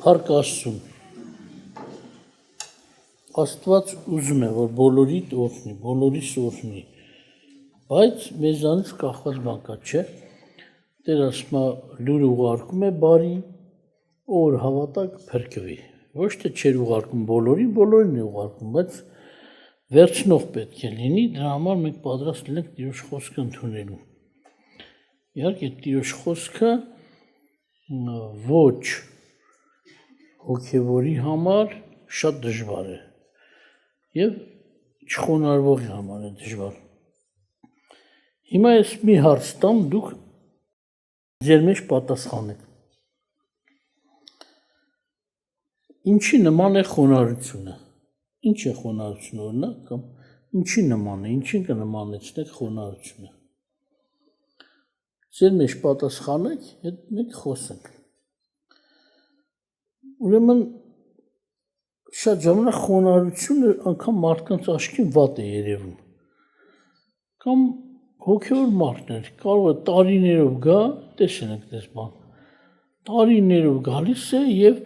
Փառք Աստծուն։ Աստված ուզում է, որ բոլորիդ օրհնի, բոլորիս օրհնի, բայց մեզանից կախված բան կա, չէ՞։ Տեր ասում է, լուրը ուղարկում է բարի, ով հավատակ փրկվի։ Ոչ թե չեր ուղարկում բոլորին, բոլորին է ուղարկում, բայց վերջնող պետք է լինի, դրա համար մենք պատրաստ ենք Տիրոջ խոսքը ընդունելու։ Իհարկե Տիրոջ խոսքը ոչ հոգևորի համար շատ դժվար է եւ չխոնարհվողի համար է դժվար։ Հիմա ես մի հարց տամ, դուք ձեր մեջ պատասխանեք։ Ինչի նման է խոնարհությունը։ Ինչ է խոնարհությունը, օրինակ, կամ ինչի նման է, ինչին կնմանեցնեք խոնարհությունը։ Ձեր մեջ պատասխանեք, հետ մենք խոսենք։ Ուրեմն շատ ժամանակ խոնարհությունը անգամ մարդկանց աչքին վատ է երևում։ Կամ հոգևոր մարդներ կարող է տարիներով գա, տեսնենք դες բան։ Տարիներով գալիս է եւ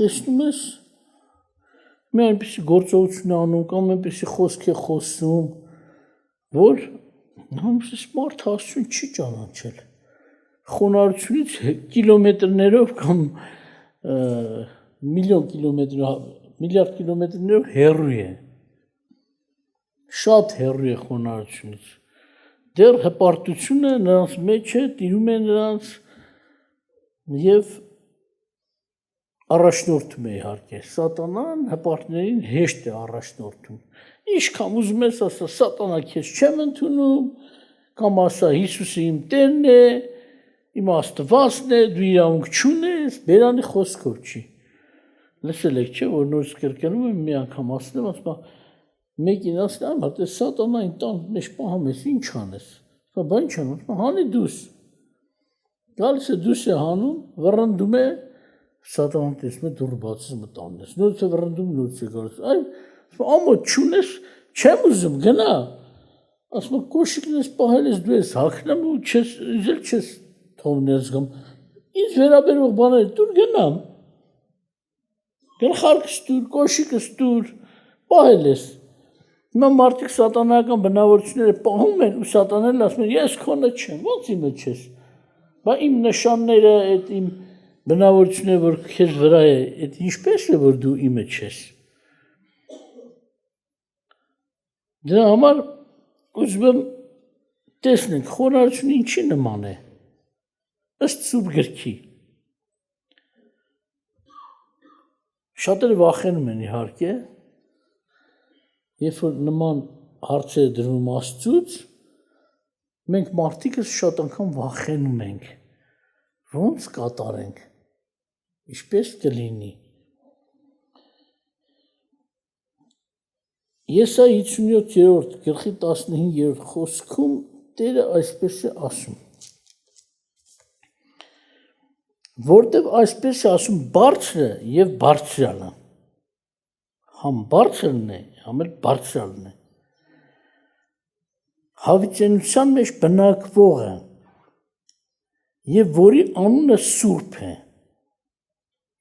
տեսնում ես մի այնպիսի գործողություն անում կամ այնպիսի խոսք է խոսում, որ համես մարդ հասցուն չի ճանաչել։ Խոնարհությունից կիլոմետրներով կամ միլիարդ կիլոմետրներով հեռու է։ Շատ հեռու է խոնարհությունից։ Դեռ հպարտությունը նրանց մեջ է, տիրում է նրանց եւ առաջնորդում է իհարկե։ Սատանան հպարտներին հեշտ է առաջնորդում։ Ինչքան ուզում ես ասա, սատանա քեզ չեմ ընդունում, կամ ասա Հիսուսը իմ Տերն է, իմ Աստվածն է, դու իրավունք չունես, բերանի խոսքով չի։ Լսել եք, չէ՞, որ նորից կրկնում եմ, մի անգամ ասում եմ, մեկին ասում, հա, սատանային տան մեջ պահում ես, ինչ անես։ Բա ինչ անում, հանի դուս։ Գալիս է դուս է հանում, վռնդում է, սատանան տեսնում է դուռը բացում է տանես։ Նորից է վռնդում, նորից է գալիս։ Այ ամոթ չունես, չեմ ուզում, գնա։ Ասում է կոշիկն ես պահել ես, դու ես հագնում ու չես թողնել զգամ։ Ինձ վերաբերող բաներ դուր գնամ։ Գլխարկս դուր, կոշիկս դուր, պահել ես։ Հիմա մարդիկ սատանայական բնավորությունները պահում են ու սատանեն ասում են ես քոնը չեմ, ոնց իմը չես։ Բա իմ նշանները, այդ իմ բնավորությունները, որ քեզ վրա է, այդ ինչպես է որ դու իմը չես։ Դրա համար ուզում եմ տեսնենք խոնարհությունը ինչի նման է։ Ըստ Սուրբ գրքի։ Շատերը վախենում են իհարկե, երբ որ նման հարցեր դրվում Աստծուց, մենք մարդիկս շատ անգամ վախենում ենք։ Ոնց կատարենք։ Ինչպես կլինի։ Եսայի 57-րդ գլխի 15-րդ խոսքում Տերը այսպես է ասում. Որտև այսպես է ասում բարձրը եւ բարձրալը, համ բարձրն է, համ էլ բարձրալն է, հավիտենության մեջ բնակվողը եւ որի անունը Սուրբ է,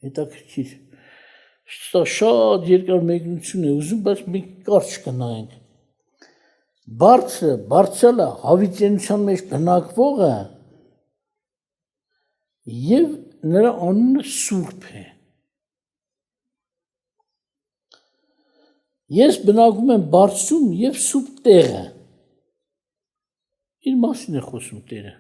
հետաքրքիր, սա շատ երկար մեկնություն է ուզում, բայց մի կարճ կնայենք, բարձրը, բարձրալը, հավիտենության մեջ բնակվողը եւ նրա անունը Սուրբ է։ Ես բնակվում եմ բարձրում եւ սուրբ տեղը։ Իր մասին է խոսում Տերը։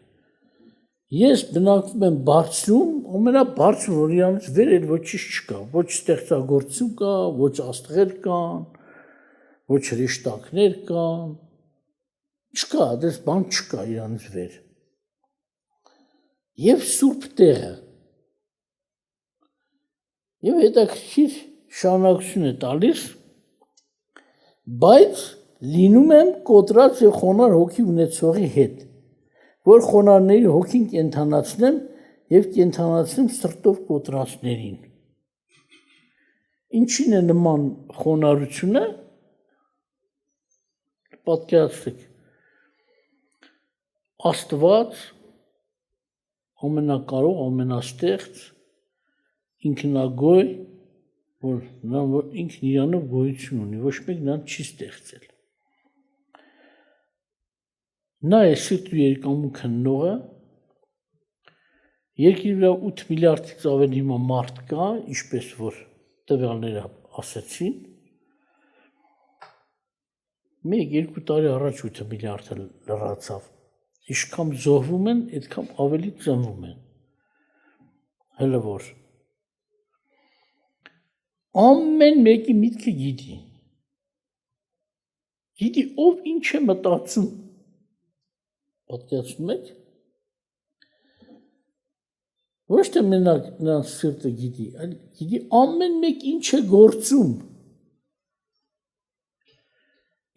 Ես բնակվում եմ բարձրում, ամենաբարձր, որ իրանից վեր էլ ոչինչ չկա, ոչ ստեղծագործություն կա, ոչ աստղեր կան, ոչ հրեշտակներ կան, չկա, դες բան չկա իրանից վեր։ Եվ սուրբ տեղը։ Եվ հետաքրքիր շարունակություն է տալիս, բայց լինում եմ կոտրած եւ խոնարհ հոգի ունեցողի հետ, որ խոնարհների հոգին կենթանացնեմ եւ կենթանացնեմ սրտով կոտրածներին։ Ինչին է նման խոնարհությունը։ Պատկերացրեք։ Աստված ամենակարող, ամենաստեղծ ինքնագոյ, որ ինքն իրանով գոյություն ունի, ոչ մեկ նրան չի ստեղծել։ Նա է սիրտ ու երկամու քննողը, երկրի վրա 8 միլիարդից ավելի հիմա մարդ կա, ինչպես որ տվյալները ասեցին, 1-2 տարի առաջ 8 միլիարդը լրացավ, ինչքան զոհվում են, այդքան ավելի ծնվում են, հələ որ ամեն մեկի միտքը գիտի ով ինչ է մտածում, պատկերացնում եք, ոչ թե մենակ նրանց սիրտը գիտի, այլ գիտի ամեն մեկ ինչ է գործում,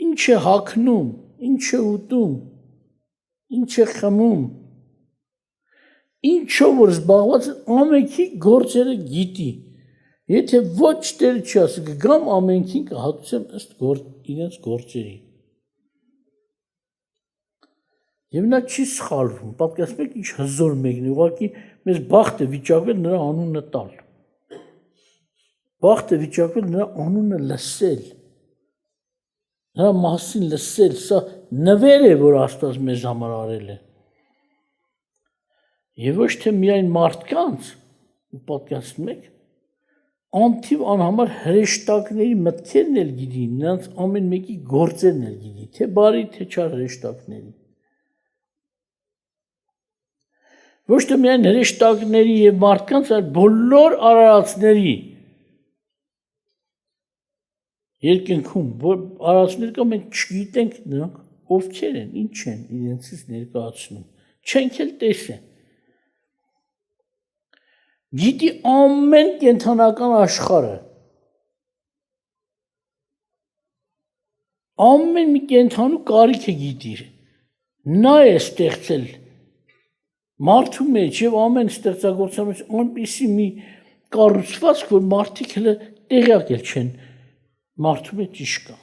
ինչ է հագնում, ինչ է ուտում, ինչ է խմում, ինչով որ զբաղված ամենքի գործերը գիտի, եթե ոչ տերը չի ասի, կգամ ամենքին կհատուցեմ ըստ իրենց գործերի։ Եվ նա չի սխալվում, պատկերացնում եք ինչ հզոր մեկն է, ուղղակի մեզ բախտ է վիճակվել նրա անունը տալ, բախտ է վիճակվել նրա անունը լսել, նրա մասին լսել, սա նվեր է, որ Աստված մեզ համար արել է։ Եվ ոչ թե միայն մարդկանց, պատկերացնում եք, անթիվ անհամար հրեշտակների մտքերն էլ գիտի, նրանց ամեն մեկի գործերն էլ գիտի, թե բարի, թե չար հրեշտակների։ Ոչ թե միայն հրեշտակների և մարդկանց, այլ բոլոր արարածների երկնքում, որ արարածներ կա, մենք չգիտենք նրանք ովքեր են, ինչ են իրենցից ներկայացնում, չենք էլ տեսեն։ Գիտի ամեն կենդանական աշխարհը, ամեն մի կենդանու կարիքը գիտի, նա է ստեղծել մարդու մեջ և ամեն ստեղծագործության մեջ այնպիսի մի կառուցվածք, որ մարդիկ հələ տեղյակ էլ չեն մարդու մեջ ինչ կա,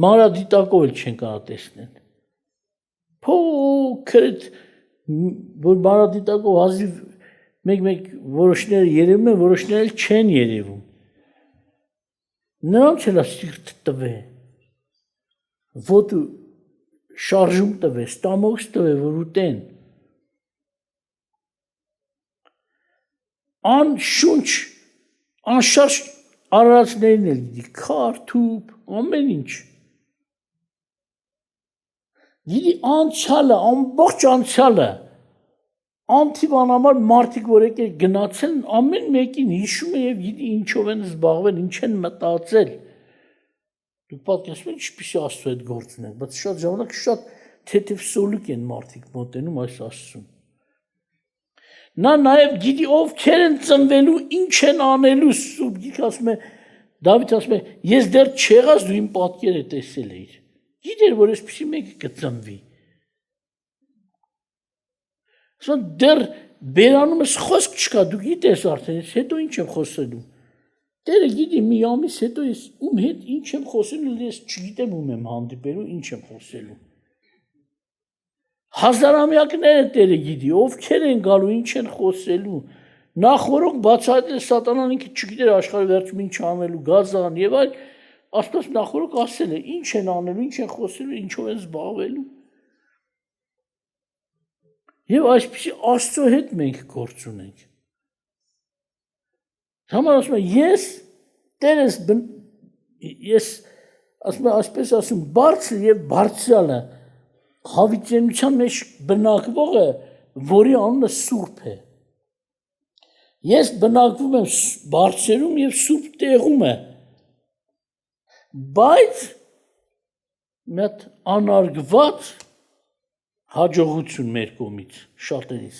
մանրադիտակով էլ չեն կարող տեսնել, փոքր որ մանրադիտակով հազիվ մեկ որոշները երևում են, որոշները չեն երևում, նրանց էլ սիրտ տվե, ոտու շարժում տվե, ստամոքս տվե, որ ուտեն, անշունչ, անշարժ արարածներն էլ գիտի, քար, թուփ, ամեն ինչ, գիտի անցյալը, ամբողջ անցյալը, անթիվ անհամար մարդիկ, որ եկել գնացել, ամեն մեկին հիշում է և գիտի ինչով են զբաղվել, ինչ են մտածել, դուք պատկերացնում եք ինչպիսի Աստծո հետ գործ ունենք, բայց շատ ժամանակ շատ թեթև սոլուկ են մարդիկ մոտենում այս Աստծուն։ Նա նաև գիտի ովքեր են ծնվելու, ինչ են անելու, Սուրբ Գիրքը ասում է, Դավիթ ասում է, ես դեռ չեղած դու իմ պատկերը տեսել էիր, գիտեր, որ այսպիսի մեկը կծնվի։ Ասում դեռ բերանումս խոսք չկա, դու գիտես արդեն, ես հետո ինչ եմ խոսելու։ Տերը գիտի մի ամիս հետո ես ում հետ ինչ եմ խոսելու, ես չգիտեմ ում եմ հանդիպելու, ինչ եմ խոսելու։ Հազարամյակները Տերը գիտի, ովքեր են գալու, ինչ են խոսելու։ Նախորոք բացահայտել է սատանան ինքը չգիտեր աշխարհի վերջում ինչ անելու, գազան եւ այլ, Աստված նախորոք ասել է, ինչ են անելու, ինչ են խոսելու, ինչով են զբաղվելու։ Եվ այսպիսի Աստծո հետ մենք գործ ունենք։ Համար ասում եմ, ես Տերս ես ասում եմ, այսպես ասում, բարձր եւ բարձրալը հավիտենության մեջ բնակվողը, որի անունը Սուրբ է։ Ես բնակվում եմ բարձրում եւ Սուրբ տեղում է։ Բայց մեծ անարգված հաջողություն մեր կողմից շատերից։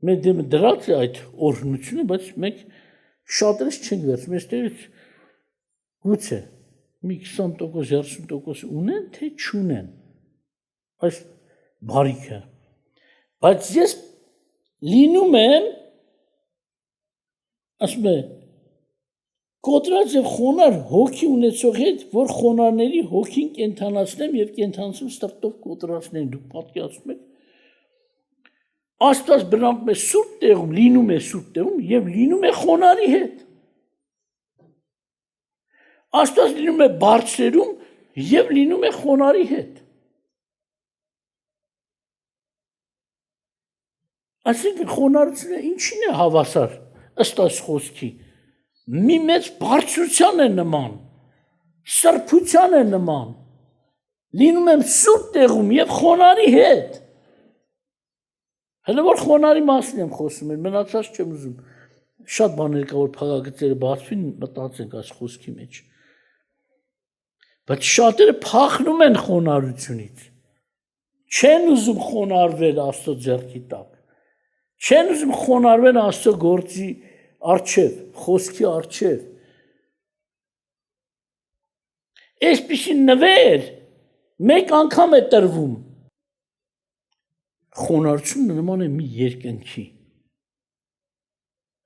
Մեր դեմը դրած է այդ օրհնությունը, բայց մենք շատերից չենք վերցնում, այստեղից գուցե մի 20%, 30% ունեն, թե չունեն այս բարիքը։ Բայց ես լինում եմ, ասում է, կոտրած եւ խոնար հոգի ունեցող հետ, որ խոնարների հոգին կենթանացնեմ եւ կենթանացում սրտով կոտրածներին, դուք պատկերացնում եք։ Աստված բնակվում է սուրբ տեղում, լինում է սուրբ տեղում եւ լինում է խոնարհի հետ։ Աստված լինում է բարձրերում եւ լինում է խոնարհի հետ։ Այսինքն խոնարհությունը ինչին է հավասար ըստ այս խոսքի։ Մի մեծ բարձրության է նման, սրբության է նման։ Լինում եմ սուրբ տեղում եւ խոնարհի հետ։ Հələ որ խոնարհի մասին եմ խոսում, մնացած չեմ ուզում։ Շատ բաներ կա որ փաղագծերը բացվին, մտածենք այս խոսքի մեջ։ Բայց շատերը փախնում են խոնարհությունից։ Չեն ուզում խոնարհվել Աստծո ձեռքի տակ։ Չեն ուզում խոնարհվել Աստծո գործի առջև, խոսքի առջև։ Այսպիսի նվեր մեկ անգամ է տրվում։ Խոնարհությունը նման է մի երկնքի,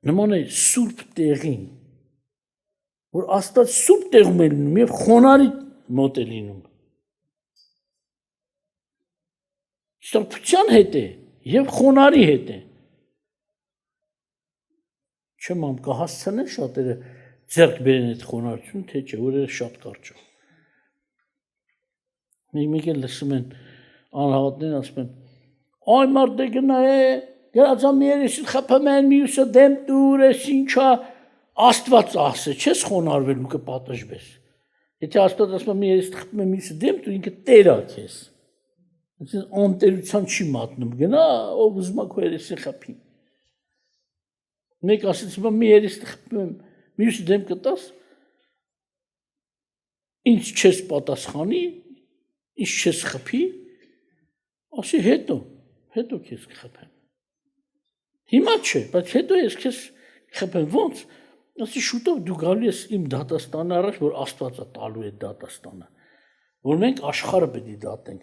նման է սուրբ տեղին, որ Աստված սուրբ տեղում է լինում եւ խոնարհի մոտ է լինում։ Սրբության հետ է եւ խոնարհի հետ է։ Չեմ ամ կհասցնեն շատերը ձեռք բերեն այդ խոնարհությունը, թե չէ, որ շատ կարճ է։ Մեկ էլ լսում են անհավատներն ասում են. «Այ մարդը գնա է, գրածամ երեսին խփում են, մյուսը դեմ դուր ես ինչա, Աստված ասե, չես խոնարհվելու կպատժվես։ Եթե Աստված ասում է մի երես խփում եմ, մյուսը դեմ դուր, ինքը Տեր է քեզ։ Այսինքն անտերության չի մատնում, գնա, ով ուզում է քո երեսին խփի։ Մեկ ասեց, մի երես խփում եմ, մյուսը դեմ կտաս, ինչ չես պատասխանի, ինչ չես խփի, ասի հետո քեզ կխփեմ։ Հիմա չէ, բայց հետո ես քեզ խփեմ, ոնց։ Ասի շուտով դու գալու ես իմ դատաստանը առաջ, որ Աստվածը տալու է դատաստանը, որ մենք աշխարհը պետք է դատենք։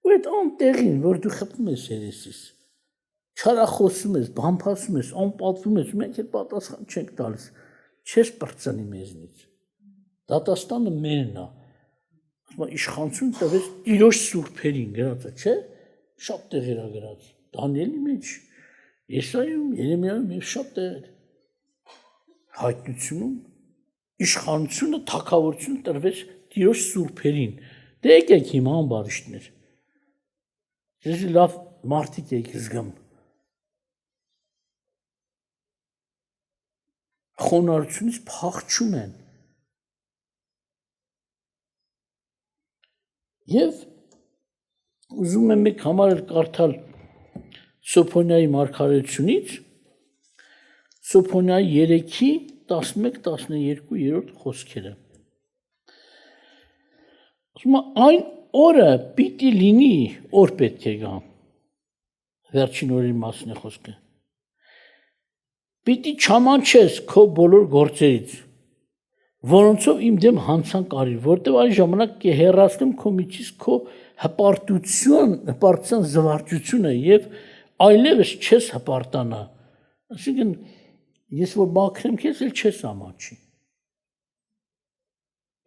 Ու այդ անտեղին, որ դու խփում ես երեսից, չարախոսում ես, բամփասում ես, անպատվում ես, մենք էլ պատասխան չենք տալիս, չես պրծնի մեզնից։ Դատաստանը մերն է։ Ասում իշխանություն տվեց Տիրոջ սուրբերին, գրած է, չէ՞։ Շատ տեղեր է գրած։ Դանիելի մեջ, Եսայիում, Երեմիայում եւ շատ տեղեր։ Հայտնությունում իշխանությունը, թագավորությունը տրվեց Տիրոջ սուրբերին։ Դե եկեք հիմա ամբարիշտներ։ Ձեզ լավ մարդիկ եք զգամ։ Խոնարհությունից փախչում են։ Եվ ուզում եմ մեկ համար կարդալ Սոփոնիայի մարգարեությունից, Սոփոնիայի 3-ի 11-12 խոսքերը։ Ասում է այն օրը պիտի լինի, օր պետք է գա։ Վերջին օրի մասին է խոսքը։ Պիտի չամանչես քո բոլոր գործերից, որոնցով իմ դեմ հանցանք արիր, որտեղ այն ժամանակ կհեռացնեմ քո միջից քո հպարտության զվարճությունը եւ այլևս չես հպարտանա։ Այսինքն ես որ մաքրեմ քեզ էլ չես ամանչի։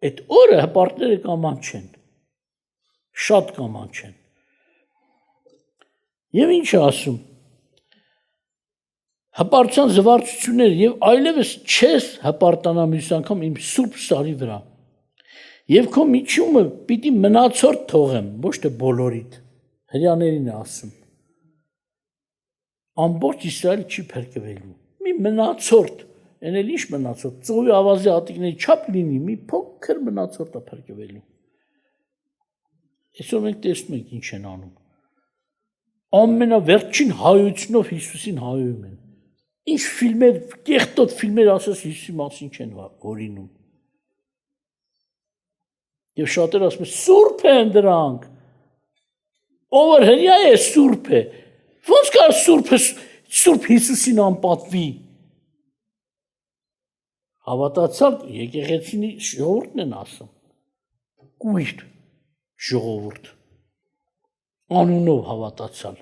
Այդ օրը հպարտները կամանչեն, շատ կամանչեն։ Եվ ինչ է ասում։ Հպարտության զվարճություններ եւ այլևս չես հպարտանա մյուս անգամ իմ սուրբ սարի վրա։ Եվ քո միջումը պիտի մնացորդ թողեմ, ոչ թե բոլորիդ։ Հрьяաներին է ասում։ Ամբողջ Իսրայել չի փրկվելու։ Մի մնացորդ, այն էլ ինչ մնացորդ, ծովի ավազի ատիկների չափ լինի, մի փոքր մնացորդ է փրկվելու։ Այսօր մենք տեսնում ենք ինչ են անում։ Ամենավերջին հայությունով Հիսուսին հայում են։ Ինչ ֆիլմեր, կեղտոտ ֆիլմեր ասես Հիսուսի մասին չեն օրինում։ Եվ շատերը ասում են սուրբ են դրանք։ Ով հրյա է սուրբ է։ Ոնց կա սուրբ Հիսուսին անպատվի։ Հավատացյալ եկեղեցի ժողովուրդն են ասում։ Կույր ժողովուրդ։ Անունով հավատացյալ։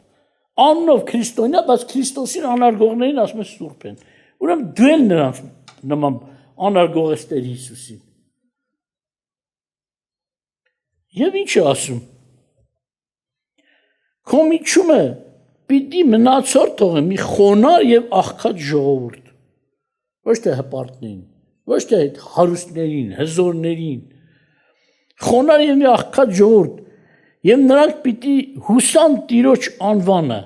Անունով քրիստոնյա, բայց Քրիստոսին անարգողներին ասում են սուրբ են։ Ուրեմն դու էլ նրանց նման անարգող ես Տեր Հիսուսին։ Եվ ինչ է ասում։ Քո միջումը պիտի մնացորդ թողեմ մի խոնար եւ աղքատ ժողովուրդ, ոչ թե հպարտներին, ոչ թե հարուստներին, հզորներին, խոնար եւ մի աղքատ ժողովուրդ, եւ նրանք պիտի հուսան Տիրոջ անվանը։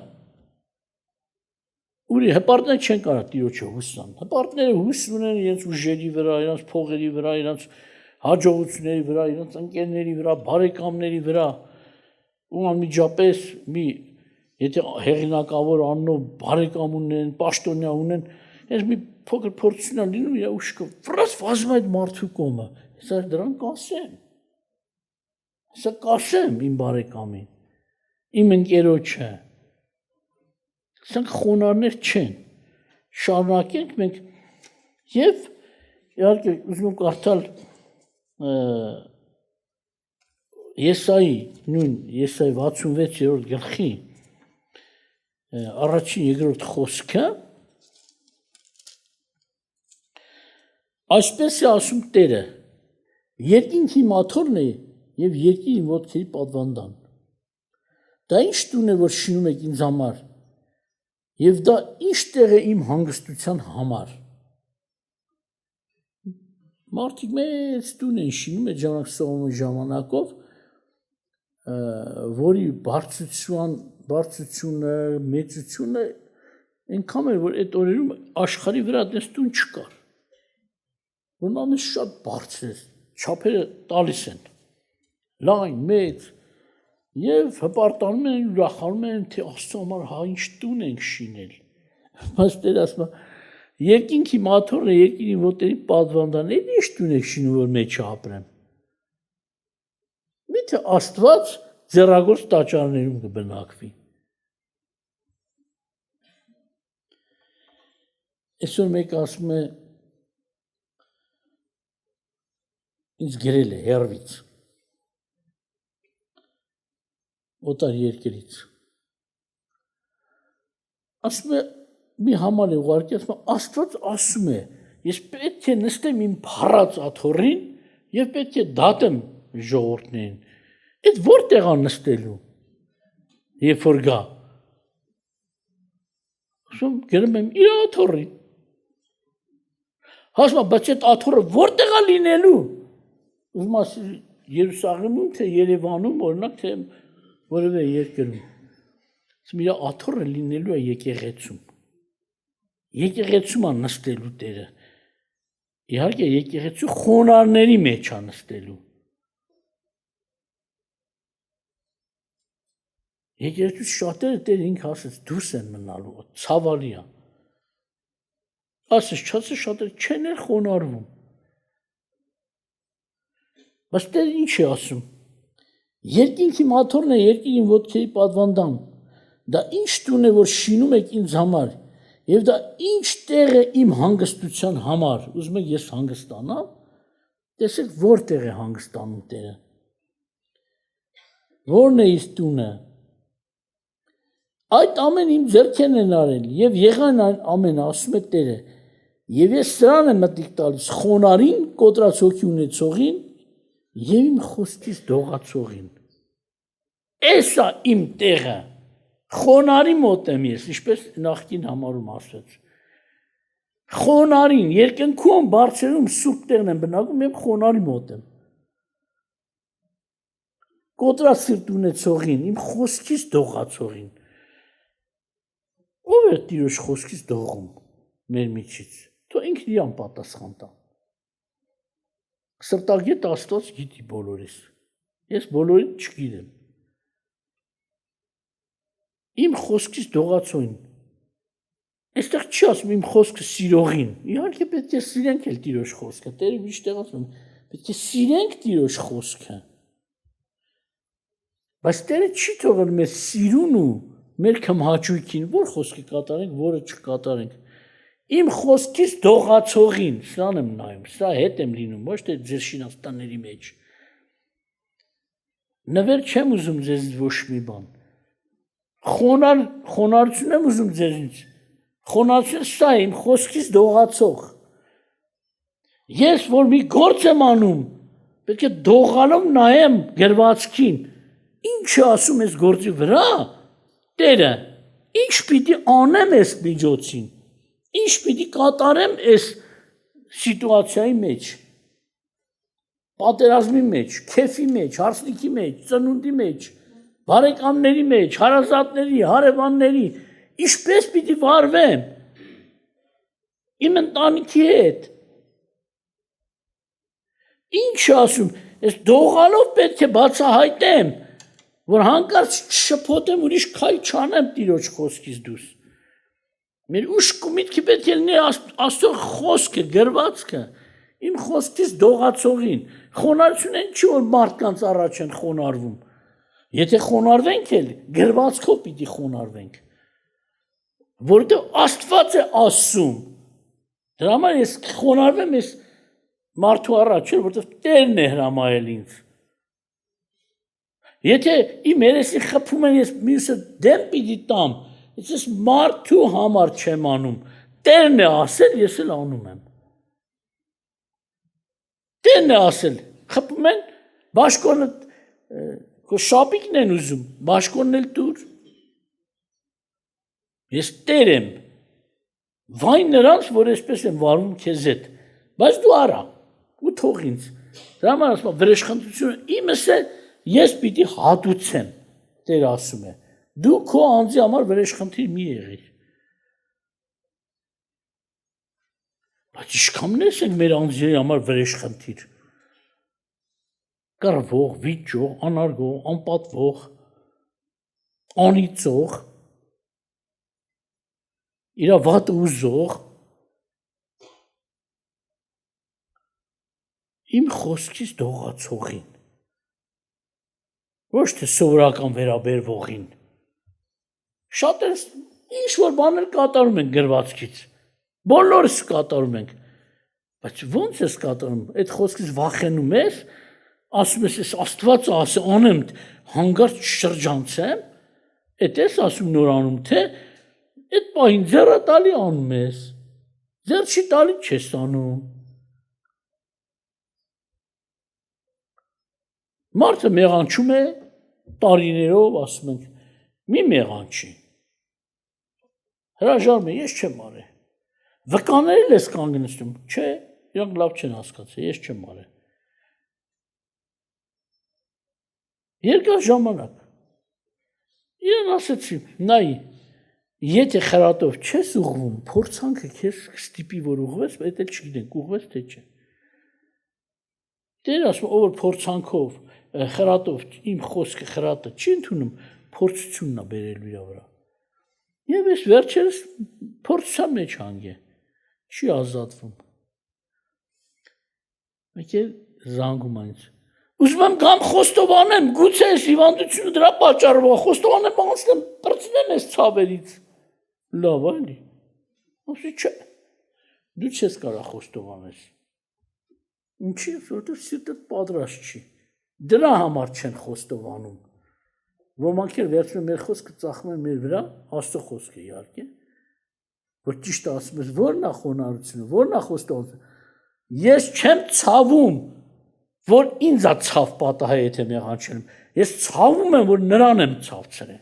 Ուրի հպարտներ չեն կարա Տիրոջը հուսան։ Հպարտները հույս ունեն իրենց ուժերի վրա, իրենց փողերի վրա, իրենց հաջողությունների վրա, իրենց ընկերների վրա, բարեկամների վրա, ու անմիջապես մի եթե հեղինակավոր աննով բարեկամ ունեն, պաշտոնյա ունեն, այս մի փոքր փորձություն լինում իր ուշքը ֆրաս վազում այդ մարդու կողմը։ Հեսա դրան կասեմ։ Հեսա կասեմ իմ բարեկամին, իմ ընկերոջը։ Սրանք խոնարհներ չեն։ Շարունակենք մենք եւ իհարկե ուզում եմ կարդալ Եսայի նույն Եսայի 66-րդ գլխի առաջին երկրորդ խոսքը այսպես է ասում Տերը. երկինքի մաթոռն է եւ երկինի ոտքերի պատվանդան։ Դա ինչ տուն է, որ շինում եք ինձ համար, եւ դա ինչ տեղ է իմ հանգստության համար։ Մարդիկ մեծ տուն են շինում այդ ժամանակ ժամանակով, որի բարձրությունը, մեծությունը այնքան էր, որ այդ օրերում աշխարհի վրա այդպես տուն չկար։ Որն ամենից շատ բարձր է, չափերը տալիս են, լայն, մեծ, եւ հպարտանում են, ուրախանում են, թե Աստծո համար հա ինչ տուն ենք շինել։ Բայց Տերը ասում է, երկինքի մաթոռը, երկինի ոտքերի պատվանդան, այդ ինչ տուն եք շինում, որ մեջը ապրեմ։ Միթե Աստված ձեռագործ տաճարներում կբնակվի։ Այսօր մեկը ասում է, ինձ գրել է հեռվից, օտար երկրից։ Ասում է, մի համար է ուղարկի, ասում է, Աստված ասում է, ես պետք է նստեմ իմ փառած աթոռին եւ պետք է դատեմ ժողովուրդներին։ Այդ որտեղ է նստելու։ Երբ որ գա։ Ասում գնում եմ իր աթոռին։ Հասմա, բայց այդ աթոռը որտեղ է լինելու։ Ուզում ասի Երուսաղեմում, թե Երևանում, օրինակ, թե որևէ երկրում։ Ասում իր աթոռը լինելու է եկեղեցում։ Եկեղեցում է նստելու Տերը։ Իհարկե եկեղեցու խոնարհների մեջ է նստելու։ Եկեղեցու շատերը Տերը ինքը ասեց դուրս են մնալու, ցավալի է։ Ասես չասես շատերը չեն էլ խոնարհվում։ Բայց Տերը ինչ է ասում։ Երկինքի մաթոռն է, երկինի ոտքերի պատվանդան։ Դա ինչ տուն է, որ շինում եք ինձ համար, եւ դա ինչ տեղ է իմ հանգստության համար։ Ուզում եք ես հանգստանամ։ Տեսեք որտեղ է հանգստանում Տերը։ Որն է իր տունը։ Այդ ամեն իմ ձեռքերն են արել եւ եղան այն ամենը, ասում է Տերը։ Եվ ես սրան եմ մտիկ տալիս խոնարին, կոտրած հոգի ունեցողին եւ իմ խոսքից դողացողին։ Էսա իմ տեղը։ Խոնարի մոտ եմ ես, ինչպես նախկին համարում ասած։ Խոնարին, երկնքում, բարձրում սուրբ տեղն եմ բնակվում, եմ խոնարի մոտ եմ։ Կոտրած սիրտ ունեցողին, իմ խոսքից դողացողին։ Ով է Տիրոջ խոսքից դողում մեր միջից։ Թո ինքն իրան պատասխան տա։ Սրտագետ Աստված գիտի բոլորիս։ Ես բոլորին չգիտեմ։ Իմ խոսքից դողացողին։ Այստեղ չի ասում իմ խոսքը սիրողին։ Իհարկե պետք է սիրենք էլ Տիրոջ խոսքը։ Տերը միշտ ասում, պետք է սիրենք Տիրոջ խոսքը։ Բայց Տերը չի թողել մեզ սիրուն ու մեր կմհաճույքին, որ խոսքը կատարենք, որը չկատարենք։ Իմ խոսքից դողացողին, սրան եմ նայում, սրա հետ եմ լինում, ոչ թե ձեր շինաստանների մեջ։ Նվեր չեմ ուզում ձեզ ոչ մի բան։ Խոնարհություն եմ ուզում ձեզնից։ Խոնարհությունը սա է, իմ խոսքից դողացող։ Ես որ մի գործ եմ անում, պետք է դողալով նայեմ գրվածքին։ Ինչ է ասում այս գործի վրա։ Տերը, Ինչ պիտի անեմ այս միջոցին։ Ինչ պիտի կատարեմ այս սիտուացիայի մեջ։ Պատերազմի մեջ, քեֆի մեջ, հարսնիքի մեջ, ծնունդի մեջ, բարեկամների մեջ, հարազատների, հարևանների, ինչպես պիտի վարվեմ իմ ընտանիքի հետ։ Ինչ ասում, ես դողալով պետք է բացահայտեմ, որ հանկարծ չշփոթեմ, ուրիշ քայլ չանեմ Տիրոջ խոսքից դուրս։ Մեր ուշք ու միտքը պետք է լինի Աստծո խոսքը, գրվածքը, իմ խոսքից դողացողին։ Խոնարհությունը չի որ մարդկանց առաջ են խոնարհվում։ Եթե խոնարհվենք էլ, գրվածքով պիտի խոնարհվենք։ Որովհետև Աստված է ասում։ Դրա համար ես խոնարհվեմ ես մարդու առաջ, որովհետև Տերն է հրամայել ինձ։ Եթե իմ երեսի խփում են, ես մյուսը դեմ պիտի տամ, ես մարդու համար չեմ անում։ Տերն է ասել, ես էլ անում եմ։ Տերն է ասել, խփում են, բաշկոնը քո շապիկն են ուզում, բաշկոնն էլ դուր։ Ես Տեր եմ։ Վայ նրանց, որ այսպես են վարվում քեզ հետ։ Բայց դու արա, ու թող ինձ։ Դրա համար ասում եմ, վրեժխնդրությունը իմս է, ես պիտի հատուցեմ, Տեր ասում է։ Դու քո անձի համար վրեժխնդիր մի եղիր։ Բայց ինչքաններ ենք մեր անձի համար վրեժխնդիր։ Կռվող, վիճող, անարգող, անպատվող, անիծող, իրա վատը ուզող, իմ խոսքից դողացողին, ոչ թե սովորական վերաբերվողին։ Շատերս ինչ որ բաներ կատարում են գրվածքից, բոլորս կատարում ենք, բայց ո՞նց ես կատարում, այդ խոսքից վախենում ես, ասում ես Աստված ասե անեմ, հանգարց շրջանցեմ, այդ ես ասում նորանում, թե այդ պահին ձեռը տալի անում ես, ձեռ չի տալի չես անում։ Մարդը մեղանչում է տարիներով, ասում ենք, մի մեղանչի։ Հրաժարվում է, ես չեմ արել։ Վկաներել ես կանգնեցնում, չէ, իրանք լավ չեն հասկացել, ես չեմ արել։ Երկար ժամանակ։ Իրեն ասեցի, նայ, եթե խրատով չես ուղղվում, փորձանքը քեզ կստիպի, որ ուղղվես, այդ էլ չգիտենք, ուղղվես թե չէ։ Տեր ասում, ով որ փորձանքով, խրատով, իմ խոսքը խրատը չի ընդունում, փորձությունն է բերելու իր վրա։ Եվ ես վերջերս փորձության մեջ հանգ է, չի ազատվում։ Մեկ էլ զանգում այնց։ Ուզում եմ գամ խոստովանեմ, գուցե այս հիվանդությունը դրա պատճառով է, խոստովանեմ, անցնեմ, պրծնեմ այս ցավերից։ Լավ այլի։ Ասի չէ։ Դու չես կարող խոստովանես։ Ինչի՞, որովհետև սիրտդ պատրաստ չի։ Դրա համար չեն խոստովանում։ Ոմանք էլ վերցնում մեր խոսքը ծախում են մեր վրա, Աստծո խոսքը իհարկե, որ ճիշտ ասում ես, ո՞րն է խոնարհությունը, ո՞րն է խոստովանությունը։ Ես չեմ ցավում, որ ինձ է ցավ պատահել, եթե մեղանչեմ։ Ես ցավում եմ, որ նրան եմ ցավցրել։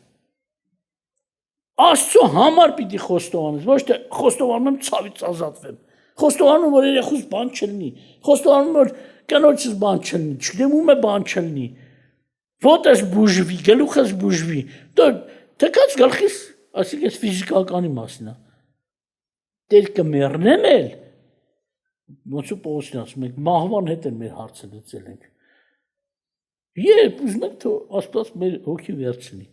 Աստծո համար պիտի խոստովանես, ոչ թե խոստովանում եմ ցավից ազատվեմ։ Խոստովանում որ երեխուս բան չլինի, խոստովանում որ կնոջս բան չլինի, չգիտեմ ում է բան չլինի։ Ոտս բուժվի, գլուխս բուժվի։ Դու թքած գլխիս, ասիկ ես ֆիզիկականի մասն է։ Տեր կմեռնեմ էլ։ Ոնց ու Պողոսն ասում եք, մահվան հետ էլ մեր հարցը լուծել ենք։ Երբ ուզում եք, թող Աստված մեր հոգին վերցնի։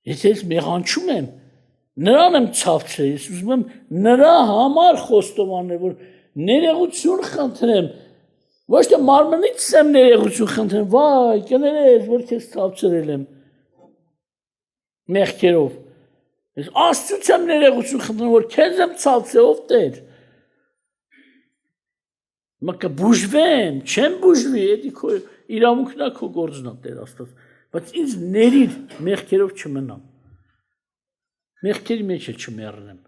Եթե ես մեղանչում եմ, նրան եմ ցավցրել, ես ուզում եմ նրա համար խոստովանել, որ ներողություն խնդրեմ, ոչ թե մարմնից եմ ներողություն խնդրեմ, վայ, կներես, որ քեզ ցավցրել եմ մեղքերով։ Ես Աստծուց եմ ներողություն խնդրում, որ քեզ եմ ցավցրել, ով Տեր։ Մակը բուժվեմ, չեմ բուժվի, էդի քո իրավունքն է, քո գործն է Տեր Աստված, բայց ինձ ներիր մեղքերով չմնամ։ Մեղքերի մեջ էլ չմեռնեմ։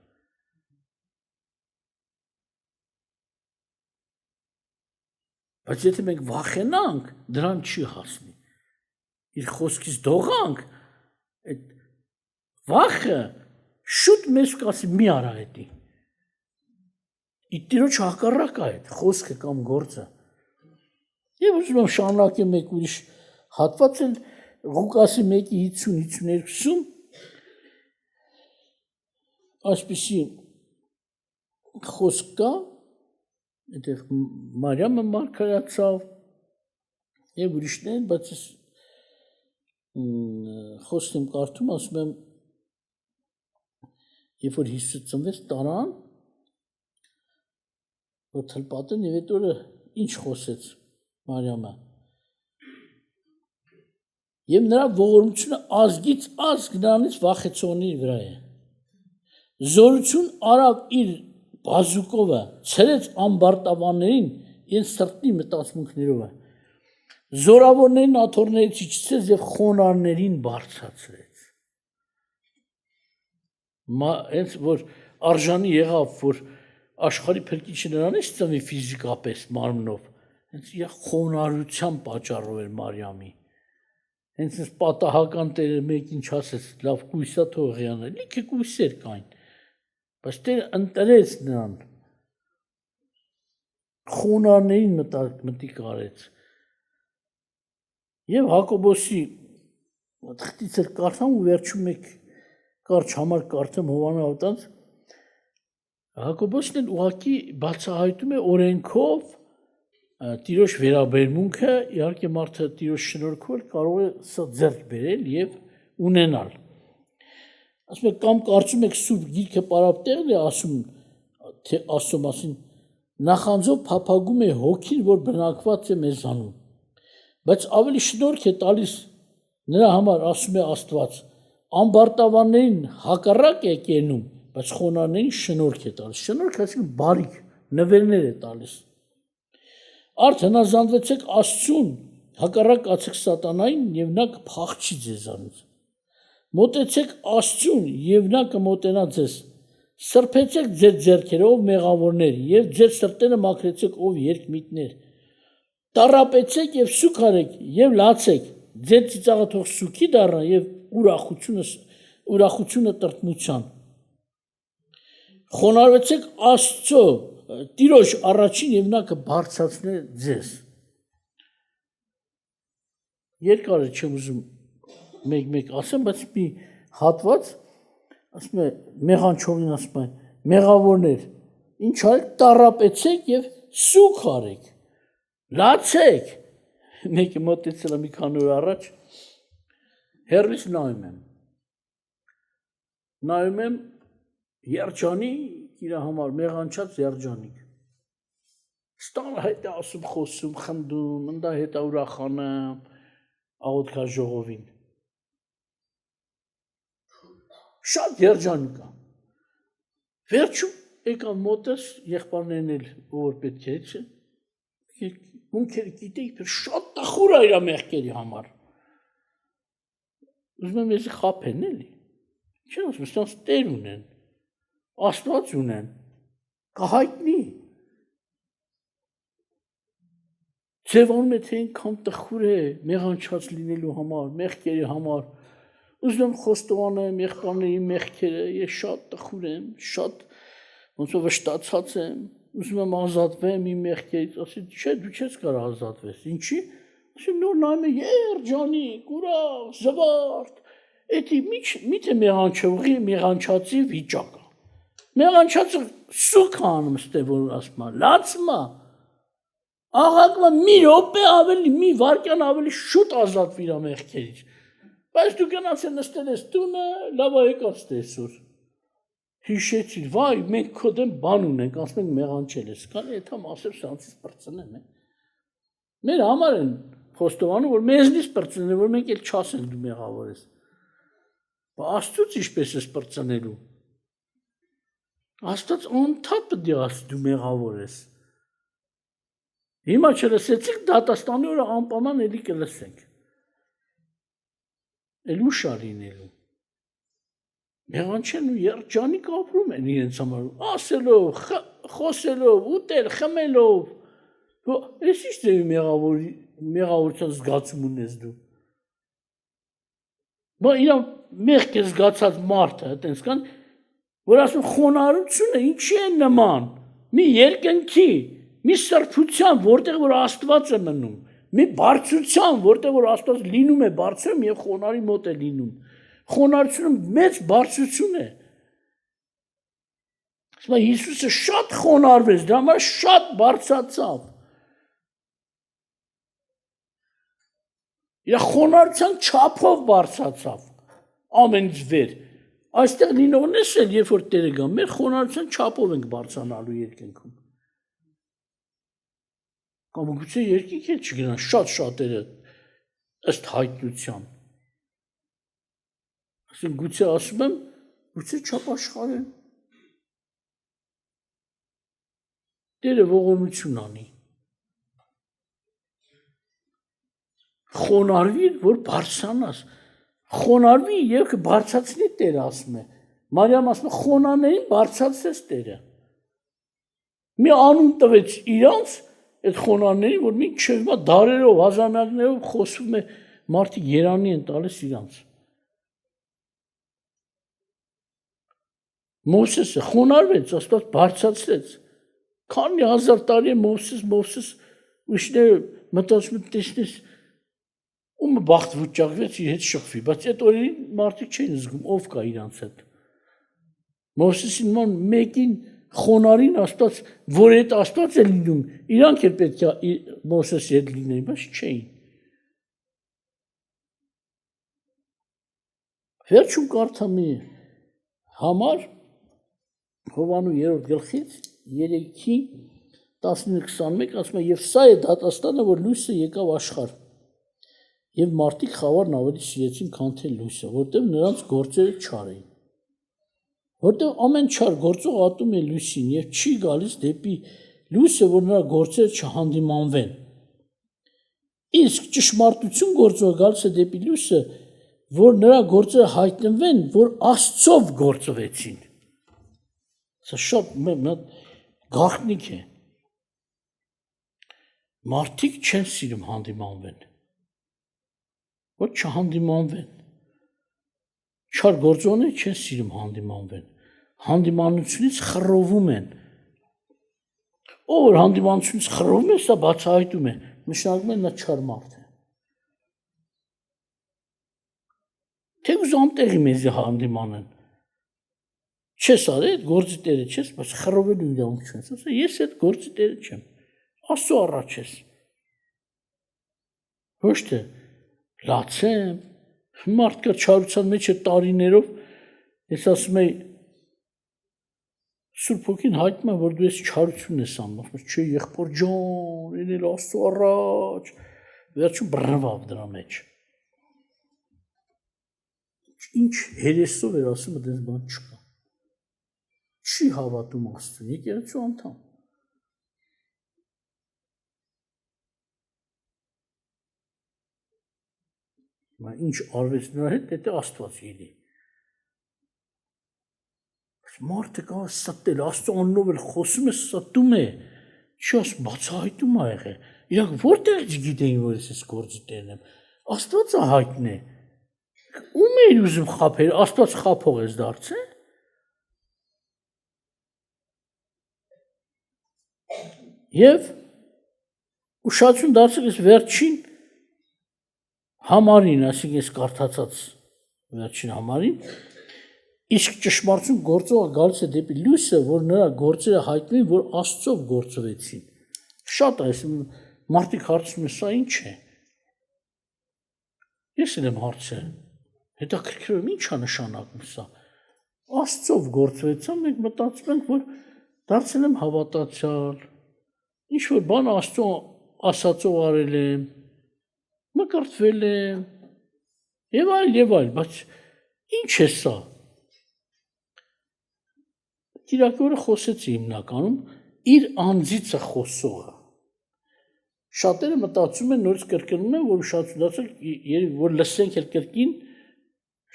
Բայց եթե մենք վախենանք, դրան չի հասնի։ Իր խոսքից դողանք, այդ Վախը շուտ մեզ կասի մի արա էդի։ Տիրոջ հակառակ է այդ խոսքը կամ գործը։ Եվ ուզում եմ շարունակեմ մեկ ուրիշ հատված էլ Ղուկասի 1:50-52-ում այսպիսի խոսք կա, այդտեղ Մարիամը մարգարացավ եւ ուրիշներ, բայց խոսքն եմ կարդում, ասում եմ, երբ որ Հիսուսը ծնվեց, տարան, որ թլպատեն եւ այդ օրը ինչ խոսեց Մարիամը։ Եվ նրա ողորմությունը ազգից ազգ նրանից վախեցողների վրա է։ Զորություն արավ իր բազուկովը, ցրեց ամբարտավաններին իրենց սրտի մտածմունքներով։ Զորավորներին աթոռներից իջեցրեց եւ խոնարհներին բարձրացրեց։ Հենց որ արժանի եղավ, որ աշխարհի փրկիչը նրանից ծնվի ֆիզիկապես մարմնով, հենց իր խոնարհության պատճառով էր Մարիամի։ Հենց այս պատահական Տերը մեկին չասեց, լավ կույսա թող յանա, լիքը կույսեր կային, բայց Տերը ընտրեց նրան, խոնարհներին մտիկ արեց։ Եվ Հակոբոսի թղթից էլ կարդամ ու վերջում մեկ կարճ համար կարդամ Հովաննես Հակոբոսն էլ ուղղակի բացահայտում է օրենքով Տիրոջ վերաբերմունքը, իհարկե մարդը Տիրոջ շնորհքով կարող է սա ձեռք բերել եւ ունենալ։ Ասում եք կամ կարծում եք Սուրբ Գիրքը պարապտեղն է ասում, թե Աստծո մասին նախանձով փափագում է հոգին, որ բնակված է մեզանում։ Բայց ավելի շնորհք է տալիս նրա համար, ասում է Աստված, ամբարտավաններին հակառակ է կենում, բայց խոնարհներին շնորհք է տալիս։ Շնորհք այսինքն բարիք, նվերներ է տալիս։ Արդ հնազանդվեցեք Աստծուն, հակառակացեք սատանային եւ նա կփախչի ձեզանից։ Մոտեցեք Աստծուն եւ նա կմոտենա ձեզ։ Սրբեցեք ձեր ձեռքերով մեղավորներ եւ ձեր սրտերը մաքրեցեք ով երկմիտներ։ Տառապեցեք եւ սուք արեք եւ լացեք։ Ձեր ծիծաղը թող սուքի դառնա եւ ուրախությունը տրտմության։ Խոնարհվեցեք Աստծո Տիրոջ առաջին եւ նա կբարձրացնե ձեզ։ Երկար է չեմ ուզում մեկ ասեմ, բայց մի հատված ասում է մեղանչողին ասում է մեղավորներ ինչ արեք տառապեցեք եւ սուք արեք լացեք մեկը մոտեցել է մի քանի օր առաջ հերրից նայում եմ երջանիկ իր համար մեղանչած երջանիկ ստան հետ է ասում խոսում խնդում ընդա հետ է ուրախանում աղոթքա ժողովին շատ երջանիկ է վերջում եկավ մոտս եղբայրներն էլ որ պետք է չէ մունքերը գիտեիք շատ տխուր է իր մեղքերի համար ուզում եմ ես խափեն էլի չեմ ասում ստանց Տեր ունեն Աստված ունեն կհայտնի ձևանում է թե ինքան տխուր է մեղանչած լինելու համար մեղքերի համար ուզում եմ խոստովանեմ եղբայրների մեղքերը ես շատ տխուր եմ շատ ոնց որ վշտացած եմ ուզում եմ ազատվեմ իմ մեղքերից ասի չէ դու չես կարող ազատվես ինչի ասի նոր նայում է երջանիկ ուրախ զվարթ էդի միթե մեղանչացի վիճակը մեղանչածը սուք անում ստեվոր ասում է լացում է աղակը մի րոպե ավելի մի վայրկյան ավելի շուտ ազատվի իր մեղքերից բայց դու գնացել նստել ես տունը լավ եկած տեսուր հիշեցիր վայ մենք քո դեմ բան ունենք ասում ենք մեղանչել ես քանի եթե մասեր սրանցից բրծնեմ մեր համար են խոստովանում որ մեզնից բրծնեն որ մենք էլ չասենք դու մեղավոր ես Աստծուց ինչպես ես բրծնելու Աստված ոնթափ պետք է ասի դու մեղավոր ես Հիմա չլսեցիք դատաստանի օրը անպայման էլի կլսենք էլ ուշ է լինելու մեղանչեն ու երջանիկ ապրում են իրենց համար ասելով խոսելով ուտել խմելով ես ինչ ձևի մեղավորության զգացում ունես դու Բա իրա մեղք է զգացած մարդը, այտենց կան, որ ասում խոնարհությունը ինչի է նման, մի երկնքի, մի սրբության, որտեղ որ Աստված է մնում, մի բարձրության, որտեղ որ Աստված լինում է բարձրում եւ խոնարհի մոտ է լինում։ Խոնարհությունը մեծ բարձրություն է։ Սա Հիսուսը շատ խոնարհվեց, դրա համար շատ բարձրացավ։ Իր խոնարհության չափով բարձրացավ ամենից վեր։ Այստեղ լինողն է էլ երբ որ Տերը գա, մեր խոնարհության չափով ենք բարձրանալու երկնքում։ Կամ գուցե երկինք էլ չգնան շատ շատերը ըստ հայտնության։ Այսինքն գուցե ասում եմ, գուցե չապաշխարեն։ Տերը ողորմություն անի։ Խոնարհվի, որ բարձրանաս։ Խոնարհվի եւ կբարձրացնի Տերը ասում է։ Մարիամ ասում է խոնաներին բարձրացրեց Տերը։ Մի անուն տվեց իրանց այդ խոնարհներին, որ մի չեղմա դարերով, հազարամյակներով խոսվում է մարդիկ երանի են տալիս իրանց։ Մովսեսը խոնարհվեց, Աստված բարձրացրեց։ Քանի հազար տարի է Մովսես ուրիշները մտածում են տեսնես ում բախտ վիճակվեց իր հետ շփվի, բայց այդ օրերին մարդիկ չէին զգում ով կա իրանց հետ։ Մովսեսին ման մեկին խոնարհին Աստված, որ այդ Աստված է լինում, իրանք էլ պետք է Մովսեսի հետ լինեին, բայց չէին։ Վերջում կարդամ մի համար Հովանու 3-րդ գլխից 3-ի 19-21 ասում է եւ սա է դատաստանը, որ լույսը եկավ աշխարհ։ Եվ մարդիկ խավարն ավելի սիրեցին, քան թե լույսը, որտեղ նրանց գործերը չար էին։ Որտեղ ամեն չար գործող ատում է լույսին եւ չի գալիս դեպի լույսը, որ նրա գործերը չհանդիմանվեն։ Իսկ ճշմարտություն գործող գալիս է դեպի լույսը, որ նրա գործերը հայտնվեն, որ Աստծով գործվեցին։ Սա շատ գաղտնիք է։ Մարդիկ չեն սիրում հանդիմանվեն։ Ոչ չհանդիմանվեն։ Չար գործողները չեն սիրում հանդիմանվեն։ Հանդիմանությունից խռովում են։ Ով որ հանդիմանությունից խռովում է, սա բացահայտում է, նշանակում է նա չար մարդ է։ Թե ուզ անտեղի մեզ հանդիմանեն։ Չես արել, այդ գործի տերը չես, բայց խռովելու իրավունք չունես։ Ասա ես այդ գործի տերը չեմ։ Աստծո առաջ ես։ Ոչ թե լացեմ, մարդկա չարության մեջ է տարիներով, ես ասում եի, Սուրբ Հոգին հայտնում է, որ դու ես չարություն ես անում, ասում ես, չէ, եղբոր ջան, էնել Աստծո առաջ, վերջում բռնվավ դրա մեջ։ Ինչ հերեսով էր ասում, դες բան չկա։ Չի հավատում Աստծուն, եկեղեցու անդամ։ Ինչ արվեց նրա հետ, դա Աստված գիտի։ Մարդը կա ստել, Աստծո անունով էլ խոսում է, ստում է, չի ասում, բացահայտում ա եղել։ Իրանք որտեղից գիտեին, որ ես գործի տերն եմ։ Աստվածը հայտնի է։ Ում էր ուզում խաբել, Աստված խաբող ես դարձել։ Եվ ուշադրություն դարձրեք ես վերջին համարին, այսինքն ես կարդացած վերջին համարին, իսկ ճշմարտություն գործողը գալիս է դեպի լույսը, որ նրա գործերը հայտնվին, որ Աստծով գործվեցին։ Շատ է, մարդիկ հարցնում են, սա ինչ է։ Ես էլ եմ հարցել, հետաքրքրում ինչ է նշանակում սա։ Աստծով գործվեցան, մենք մտածում ենք, որ դարձել եմ հավատացյալ, ինչ որ բան Աստծո ասածով արել եմ, մկրտվել եմ, եւ այլ, բայց ինչ է սա։ Կիրակորը խոսեցի հիմնականում իր անձիցը խոսողը։ Շատերը մտածում են նորից կրկնում են, որ ուշադրություն դարձել, որ լսենք էլ կրկին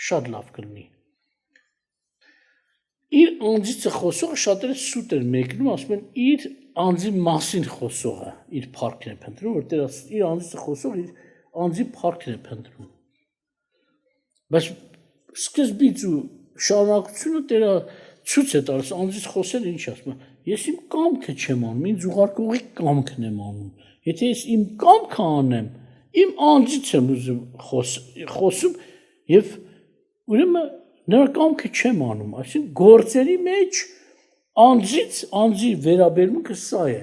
շատ լավ կլինի։ Իր անձիցը խոսողը շատերը սուտ են մեկնում, ասում են իր անձի մասին խոսողը, իր փառքն է փնտրում, որտեղ իր անձիցը խոսող իր անձի փառքն է փնտրում։ Բայց սկզբից ու շարունակությունը Տերը ցույց է տալիս անձից խոսել ինչ ասում։ Ես իմ կամքը չեմ անում, ինձ ուղարկողի կամքն եմ անում։ Եթե ես իմ կամքը անեմ, իմ անձից եմ ուզում խոսում եւ ուրեմն նրա կամքը չեմ անում, այսինքն գործերի մեջ անձի վերաբերմունքը սա է։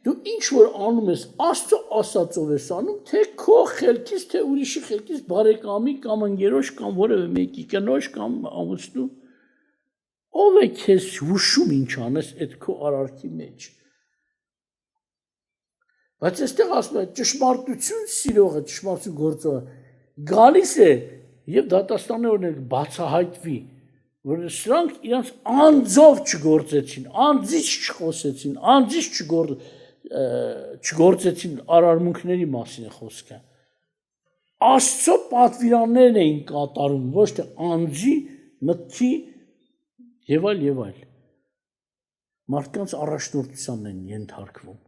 Դու ինչ որ անում ես, Աստծո ասածով ես անում, թե քո խելքից, թե ուրիշի խելքից, բարեկամի կամ ընկերոջ կամ որևէ մեկի կնոջ կամ ամուսնու, ով է քեզ հուշում ինչ անես այդ քո արարքի մեջ։ Բայց այստեղ ասում է ճշմարտություն սիրողը, ճշմարտություն գործողը գալիս է եւ դատաստանի օրը բացահայտվի, որ սրանք իրենց անձով չգործեցին, անձից չխոսեցին, անձից չգործեցին արարմունքների մասին է խոսքը։ Աստծո պատվիրաններն էին կատարում, ոչ թե անձի մտքի եւ այլ եւ այլ։ Մարդկանց առաջնորդությանն են ենթարկվում։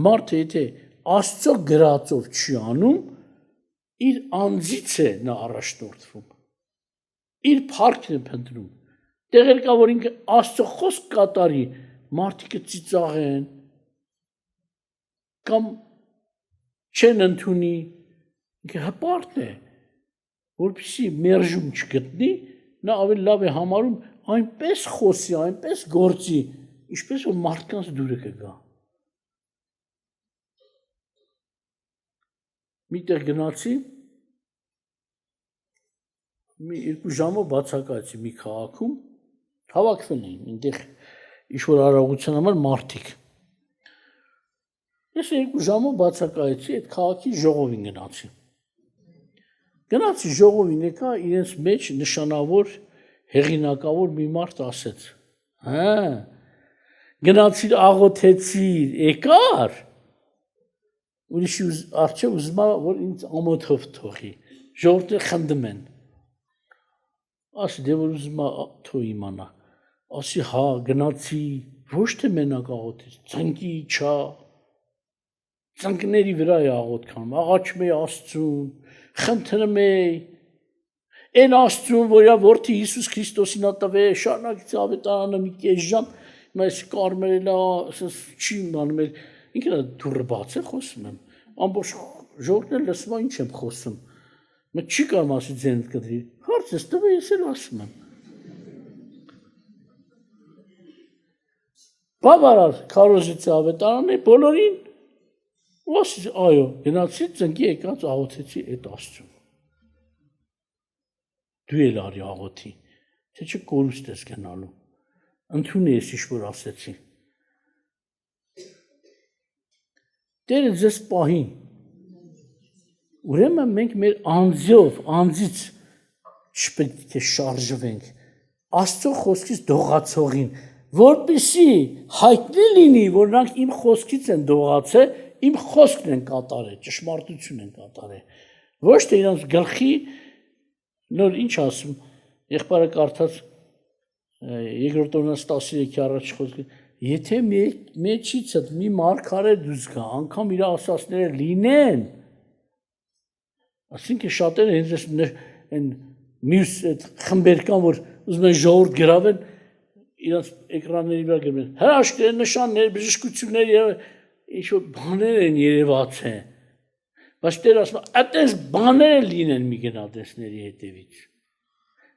Մարդը եթե Աստծո գրածով չի անում, իր անձից է նա առաջնորդվում։ Իր փառքն է փնտրում։ Տեղեր կա, որ ինքը Աստծո խոսք կատարի, մարդիկը ծիծաղեն կամ չեն ընդունի, ինքը հպարտ է, որպեսզի մերժում չգտնի, նա ավելի լավ է համարում այնպես խոսի, այնպես գործի, ինչպես որ մարդկանց դուրը կգա։ Միտեղ գնացի, մի 2 ժամով բացակայեցի մի քաղաքում, հավաքվել էին, այնտեղ ինչ-որ արարողության համար մարդիկ։ Ես 2 ժամով բացակայեցի, այդ քաղաքի ժողովին գնացի։ Գնացի ժողովին եկա, իրենց մեջ նշանավոր, հեղինակավոր մի մարդ ասեց. «Հա, գնացիր աղոթեցիր, եկար»։ Ուրիշի առջև ուզում որ ինձ ամոթով թողի, ժողովուրդը խնդում են։ Ասի դե որ ուզում թող իմանա, ասի հա գնացի, ոչ թե մենակ աղոթեց, ծնկի չա, ծնկների վրա է աղոթք անում, աղաչում է Աստծուն, խնդրում է, այն Աստծուն, որի որդի Հիսուս Քրիստոսին ա տվել, շարունակեցի ավետարանը մի կես ժամ, այս կարմերելա, չի իմանում էլ, ինքն է դուրը բաց է խոսում եմ, ամբողջ ժողովուրդն լսում է ինչ եմ խոսում, մեկ չի կարում ասի ձենդ կտրի, հարց ես տվել ես էլ ասում եմ։ Բավարար քարոզեցի ավետարանը բոլորին, ու ասի այո, գնացի ծնկի եկած աղոթեցի այդ Աստծուն։ Դու էլ արի աղոթի, թե չէ կորուստ ես գնալու, ընդունի ես ինչ որ ասեցի։ Տերը ձեզ պահի, ուրեմն մենք մեր անձից չպետք է շարժվենք, Աստծո խոսքից դողացողին, որպեսզի հայտնի լինի, որ նրանք իմ խոսքից են դողացել, իմ խոսքն են կատարել, ճշմարտություն են կատարել, ոչ թե իրանց գլխի, նոր ինչ ասում, եղբայրը կարդաց Երկրորդ օրինաց 13-ի առաջ խոսքը, եթե մեջիցդ մի մարգարե դուրս գա, անգամ իր ասածները լինեն, այսինքն շատերը հենց այն մյուս այդ խմբեր կան, որ ուզում են ժողովուրդ գրավեն, իրանց էկրանների վրա գրում են, հրաշքներ, նշաններ, բժշկություններ եւ ինչ-որ բաներ են երևաց է, բայց Տերը ասում է, այդպես բաներ լինեն մի գնահատեսների հետևից։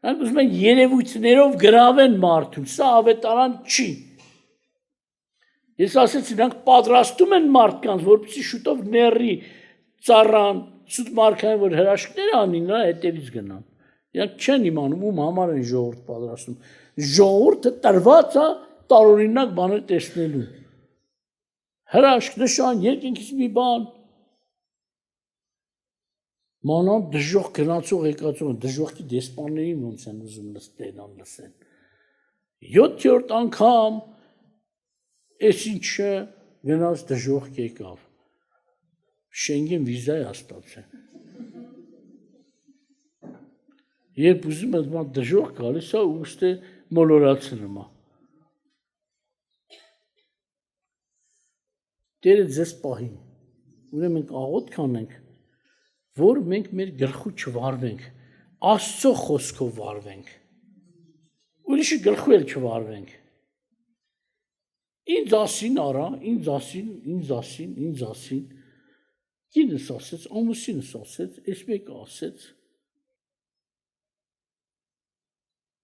Նրանք ուզում են երևույթներով գրավեն մարդուն, սա ավետարան չի։ Ես ասեցի, նրանք պատրաստում են մարդկանց, որպեսզի շուտով ների ծառան, սուտ մարգարեն, որ հրաշքներ անի, նրա հետևից գնան։ Իրանք չեն իմանում, ում համար են ժողովուրդ պատրաստում։ Ժողովուրդը տրված է տարօրինակ բաներ տեսնելու։ Հրաշք, նշան, երկինքից մի բան։ Մանան դժոխք գնացող եկածող, դժոխքի դեսպաններին ոնց են ուզում լսեն։ 7-րդ անգամ այս ինչը գնաց դժոխք եկավ։ Շենգեն վիզա է ստացել։ Երբ ուզում ես ման դժոխք գալիս է, ուստի մոլորացնում է։ Տերը ձեզ պահի։ Ուրեմն աղոթք անենք, որ մենք մեր գլխու չվարվենք, Աստծո խոսքով վարվենք, ուրիշի գլխու էլ չվարվենք։ Ինձ ասին արա, ինձ ասին, կինս ասեց, ամուսինս ասեց, այս մեկը ասեց,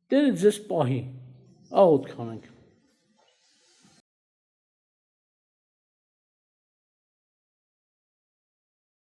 Տերը ձեզ պահի, աղոթք անենք։